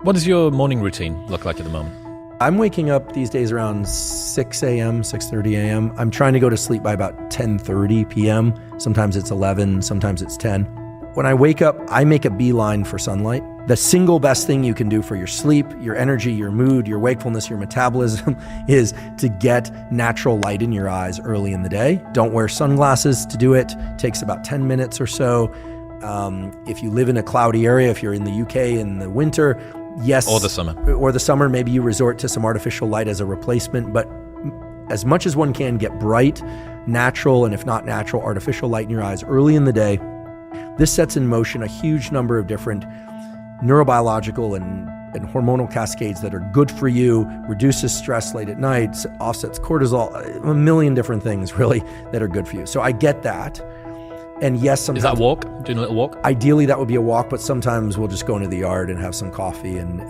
What does your morning routine look like at the moment? I'm waking up these days around 6 a.m., 6:30 a.m. I'm trying to go to sleep by about 10:30 p.m. Sometimes it's 11, sometimes it's 10. When I wake up, I make a beeline for sunlight. The single best thing you can do for your sleep, your energy, your mood, your wakefulness, your metabolism is to get natural light in your eyes early in the day. Don't wear sunglasses to do it. It takes about 10 minutes or so. If you live in a cloudy area, if you're in the UK in the winter, yes. Or the summer, maybe you resort to some artificial light as a replacement, but as much as one can, get bright, natural, and if not natural, artificial light in your eyes early in the day. This sets in motion a huge number of different neurobiological and hormonal cascades that are good for you, reduces stress late at night, offsets cortisol, a million different things really that are good for you. So I get that. And yes, sometimes... Is that a walk? Doing a little walk? Ideally, that would be a walk, but sometimes we'll just go into the yard and have some coffee and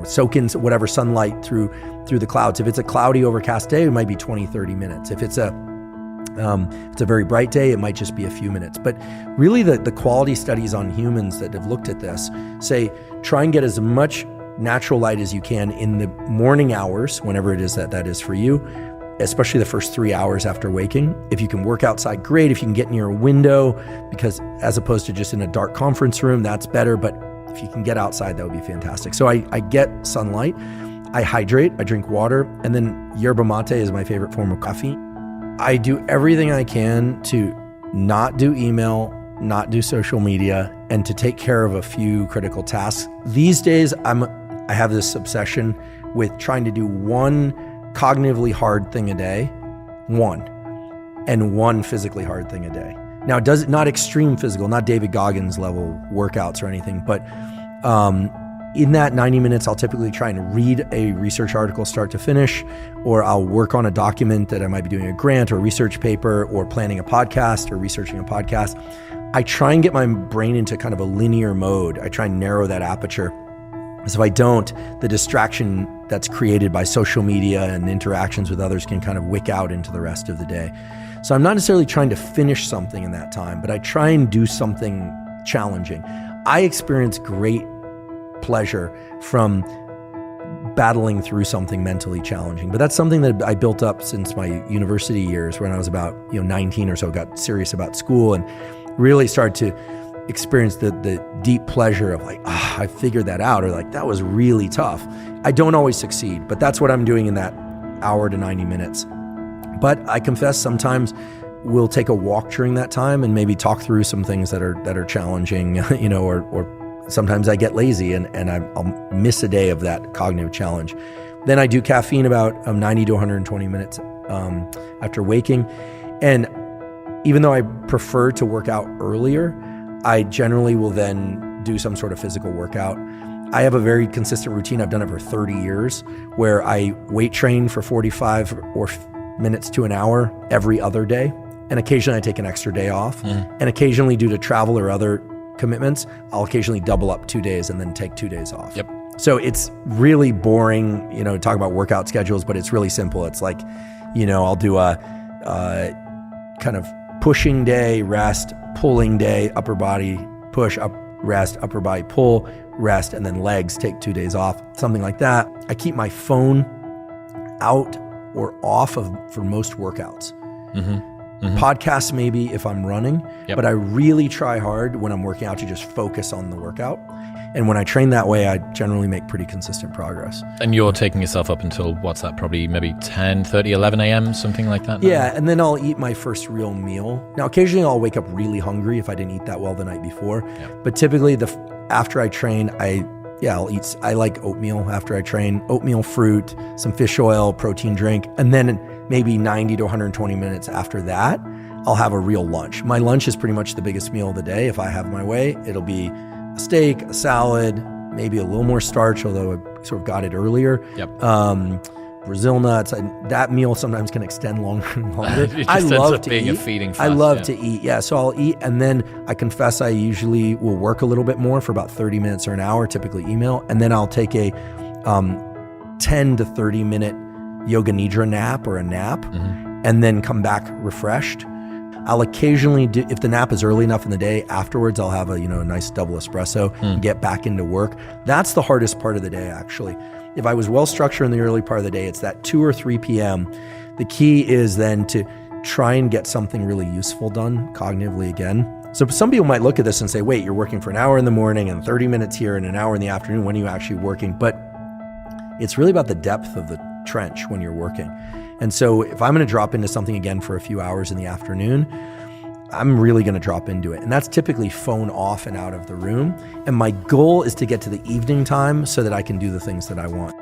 soak in whatever sunlight through the clouds. If it's a cloudy, overcast day, it might be 20, 30 minutes. If it's a very bright day, it might just be a few minutes. But really, the quality studies on humans that have looked at this say, try and get as much natural light as you can in the morning hours, whenever it is that is for you, especially the first 3 hours after waking. If you can work outside, great. If you can get near a window, because as opposed to just in a dark conference room, that's better. But if you can get outside, that would be fantastic. So I get sunlight, I hydrate, I drink water, and then yerba mate is my favorite form of coffee. I do everything I can to not do email, not do social media, and to take care of a few critical tasks. These days, I have this obsession with trying to do one cognitively hard thing a day, and one physically hard thing a day. Now, not extreme physical, not David Goggins level workouts or anything, but in that 90 minutes, I'll typically try and read a research article start to finish, or I'll work on a document that I might be doing a grant or a research paper or planning a podcast or researching a podcast. I try and get my brain into kind of a linear mode. I try and narrow that aperture. Because if I don't, the distraction that's created by social media and interactions with others can kind of wick out into the rest of the day. So I'm not necessarily trying to finish something in that time, but I try and do something challenging. I experience great pleasure from battling through something mentally challenging, but that's something that I built up since my university years when I was about 19 or so, got serious about school and really started to experience the deep pleasure of like, I figured that out, or like, that was really tough. I don't always succeed, but that's what I'm doing in that hour to 90 minutes. But I confess sometimes we'll take a walk during that time and maybe talk through some things that are challenging, or sometimes I get lazy and I'll miss a day of that cognitive challenge. Then I do caffeine about 90 to 120 minutes after waking. And even though I prefer to work out earlier, I generally will then do some sort of physical workout. I have a very consistent routine. I've done it for 30 years where I weight train for 45 or minutes to an hour every other day. And occasionally I take an extra day off. And occasionally, due to travel or other commitments, I'll occasionally double up 2 days and then take 2 days off. Yep. So it's really boring, talk about workout schedules, but it's really simple. It's like, I'll do a kind of pushing day, rest, pulling day, upper body push, up, rest, upper body pull, rest, and then legs, take 2 days off, something like that. I keep my phone out or off for most workouts. Podcasts maybe if I'm running, but I really try hard when I'm working out to just focus on the workout. And when I train that way, I generally make pretty consistent progress. And you're taking yourself up until, what's that, probably maybe 10, 30, 11 a.m., something like that? Yeah, and then I'll eat my first real meal. Now, occasionally I'll wake up really hungry if I didn't eat that well the night before. Yeah. But typically, after I train, I'll eat. I like oatmeal after I train. Oatmeal, fruit, some fish oil, protein drink, and then maybe 90 to 120 minutes after that, I'll have a real lunch. My lunch is pretty much the biggest meal of the day. If I have my way, it'll be a steak, a salad, maybe a little more starch, although I sort of got it earlier. Brazil nuts. That meal sometimes can extend longer and longer. I love to eat. A feeding fast, I love to eat. Yeah, so I'll eat, and then I confess I usually will work a little bit more for about 30 minutes or an hour, typically email, and then I'll take a 10 to 30 minute yoga nidra nap or a nap, and then come back refreshed. I'll occasionally do, if the nap is early enough in the day, afterwards I'll have a nice double espresso and get back into work. That's the hardest part of the day, actually. If I was well structured in the early part of the day, it's that 2 or 3 p.m. The key is then to try and get something really useful done cognitively again. So some people might look at this and say, wait, you're working for an hour in the morning and 30 minutes here and an hour in the afternoon. When are you actually working? But it's really about the depth of the trench when you're working. And so if I'm going to drop into something again for a few hours in the afternoon, I'm really going to drop into it. And that's typically phone off and out of the room. And my goal is to get to the evening time so that I can do the things that I want.